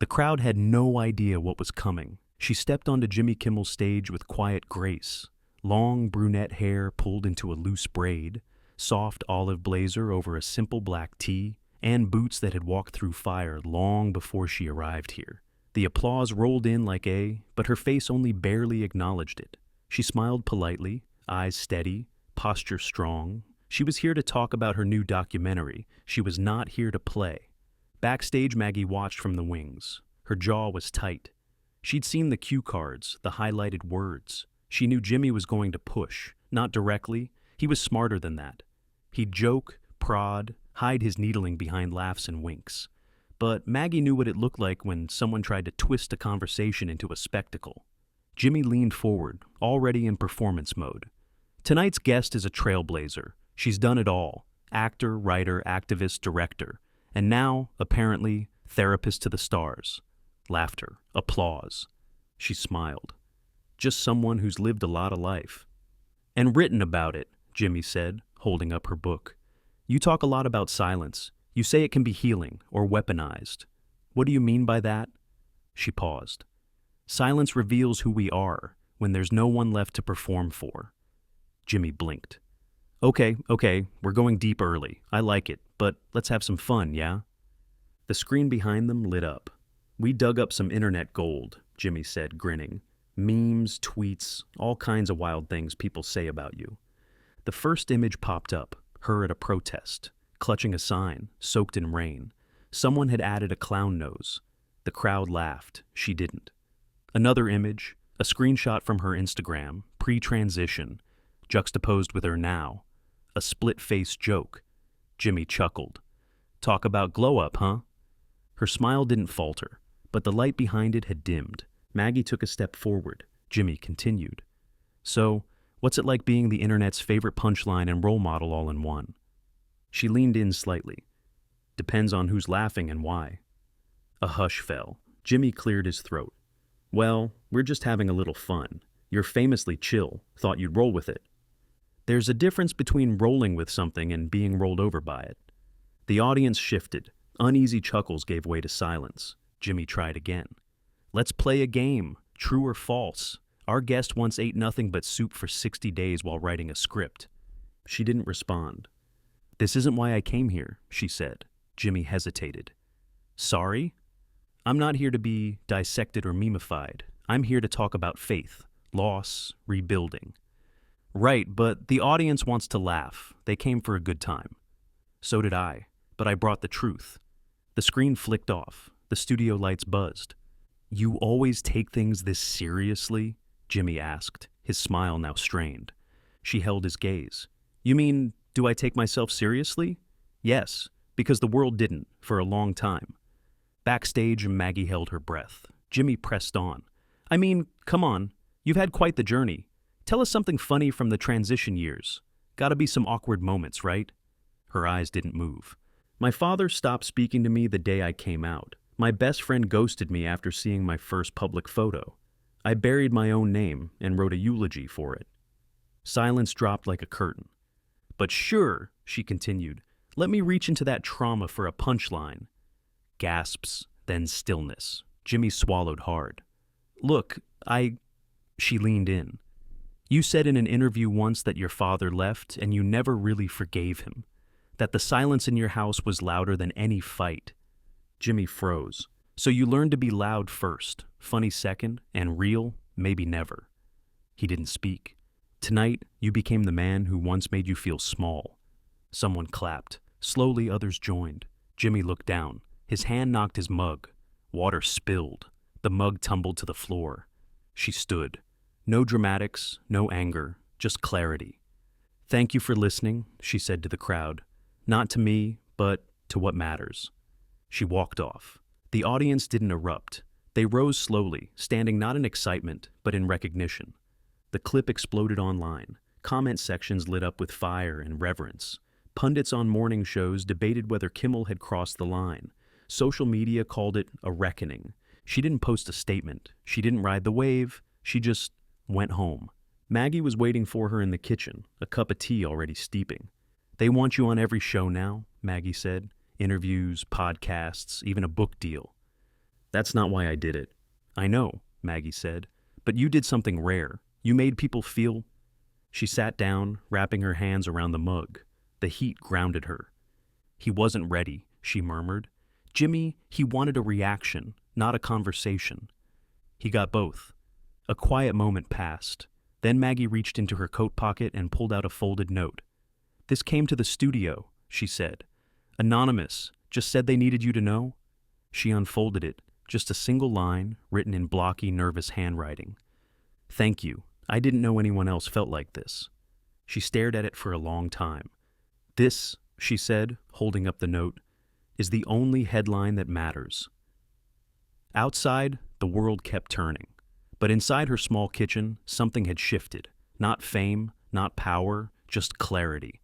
The crowd had no idea what was coming. She stepped onto Jimmy Kimmel's stage with quiet grace. Long brunette hair pulled into a loose braid, soft olive blazer over a simple black tee, and boots that had walked through fire long before she arrived here. The applause rolled in like but her face only barely acknowledged it. She smiled politely, eyes steady, posture strong. She was here to talk about her new documentary. She was not here to play. Backstage, Maggie watched from the wings. Her jaw was tight. She'd seen the cue cards, the highlighted words. She knew Jimmy was going to push, not directly. He was smarter than that. He'd joke, prod, hide his needling behind laughs and winks. But Maggie knew what it looked like when someone tried to twist a conversation into a spectacle. Jimmy leaned forward, already in performance mode. Tonight's guest is a trailblazer. She's done it all. Actor, writer, activist, director. And now, apparently, therapist to the stars. Laughter, applause. She smiled. Just someone who's lived a lot of life. And written about it, Jimmy said, holding up her book. You talk a lot about silence. You say it can be healing or weaponized. What do you mean by that? She paused. Silence reveals who we are when there's no one left to perform for. Jimmy blinked. Okay, we're going deep early. I like it, but let's have some fun, yeah? The screen behind them lit up. We dug up some internet gold, Jimmy said, grinning. Memes, tweets, all kinds of wild things people say about you. The first image popped up, her at a protest, clutching a sign, soaked in rain. Someone had added a clown nose. The crowd laughed. She didn't. Another image, a screenshot from her Instagram, pre-transition, juxtaposed with her now. A split-faced joke. Jimmy chuckled. Talk about glow-up, huh? Her smile didn't falter, but the light behind it had dimmed. Maggie took a step forward. Jimmy continued. So, what's it like being the internet's favorite punchline and role model all in one? She leaned in slightly. Depends on who's laughing and why. A hush fell. Jimmy cleared his throat. Well, we're just having a little fun. You're famously chill. Thought you'd roll with it. There's a difference between rolling with something and being rolled over by it. The audience shifted. Uneasy chuckles gave way to silence. Jimmy tried again. Let's play a game. True or false? Our guest once ate nothing but soup for 60 days while writing a script. She didn't respond. This isn't why I came here, she said. Jimmy hesitated. Sorry? I'm not here to be dissected or memeified. I'm here to talk about faith, loss, rebuilding. Right, but the audience wants to laugh. They came for a good time. So did I, but I brought the truth. The screen flicked off. The studio lights buzzed. You always take things this seriously? Jimmy asked, his smile now strained. She held his gaze. You mean, do I take myself seriously? Yes, because the world didn't, for a long time. Backstage, Maggie held her breath. Jimmy pressed on. I mean, come on, you've had quite the journey. Tell us something funny from the transition years. Gotta be some awkward moments, right? Her eyes didn't move. My father stopped speaking to me the day I came out. My best friend ghosted me after seeing my first public photo. I buried my own name and wrote a eulogy for it. Silence dropped like a curtain. But sure, she continued, let me reach into that trauma for a punchline. Gasps, then stillness. Jimmy swallowed hard. Look, She leaned in. You said in an interview once that your father left and you never really forgave him. That the silence in your house was louder than any fight. Jimmy froze. So you learned to be loud first, funny second, and real, maybe never. He didn't speak. Tonight, you became the man who once made you feel small. Someone clapped. Slowly, others joined. Jimmy looked down. His hand knocked his mug. Water spilled. The mug tumbled to the floor. She stood. No dramatics, no anger, just clarity. Thank you for listening, she said to the crowd. Not to me, but to what matters. She walked off. The audience didn't erupt. They rose slowly, standing not in excitement, but in recognition. The clip exploded online. Comment sections lit up with fire and reverence. Pundits on morning shows debated whether Kimmel had crossed the line. Social media called it a reckoning. She didn't post a statement. She didn't ride the wave. She just went home. Maggie was waiting for her in the kitchen, a cup of tea already steeping. They want you on every show now, Maggie said. Interviews, podcasts, even a book deal. That's not why I did it. I know, Maggie said, but you did something rare. You made people feel. She sat down, wrapping her hands around the mug. The heat grounded her. He wasn't ready, she murmured. Jimmy, he wanted a reaction, not a conversation. He got both. A quiet moment passed. Then Maggie reached into her coat pocket and pulled out a folded note. This came to the studio, she said. Anonymous, just said they needed you to know. She unfolded it, just a single line, written in blocky, nervous handwriting. Thank you. I didn't know anyone else felt like this. She stared at it for a long time. This, she said, holding up the note, is the only headline that matters. Outside, the world kept turning. But inside her small kitchen, something had shifted. Not fame, not power, just clarity.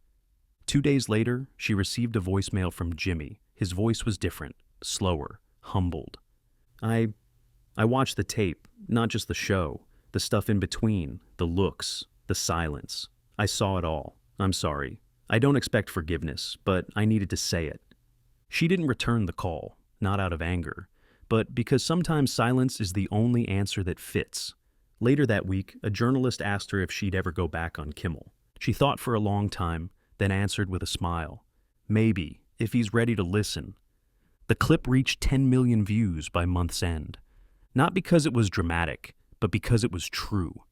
2 days later, she received a voicemail from Jimmy. His voice was different, slower, humbled. I watched the tape, not just the show, the stuff in between, the looks, the silence. I saw it all. I'm sorry. I don't expect forgiveness, but I needed to say it. She didn't return the call, not out of anger, but because sometimes silence is the only answer that fits. Later that week, a journalist asked her if she'd ever go back on Kimmel. She thought for a long time, then answered with a smile. Maybe, if he's ready to listen. The clip reached 10 million views by month's end. Not because it was dramatic, but because it was true.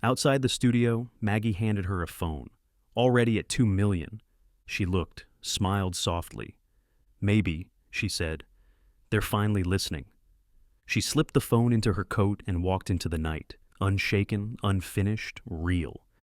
Outside the studio, Maggie handed her a phone. Already at 2 million. She looked, smiled softly. Maybe, she said, they're finally listening. She slipped the phone into her coat and walked into the night, unshaken, unfinished, real.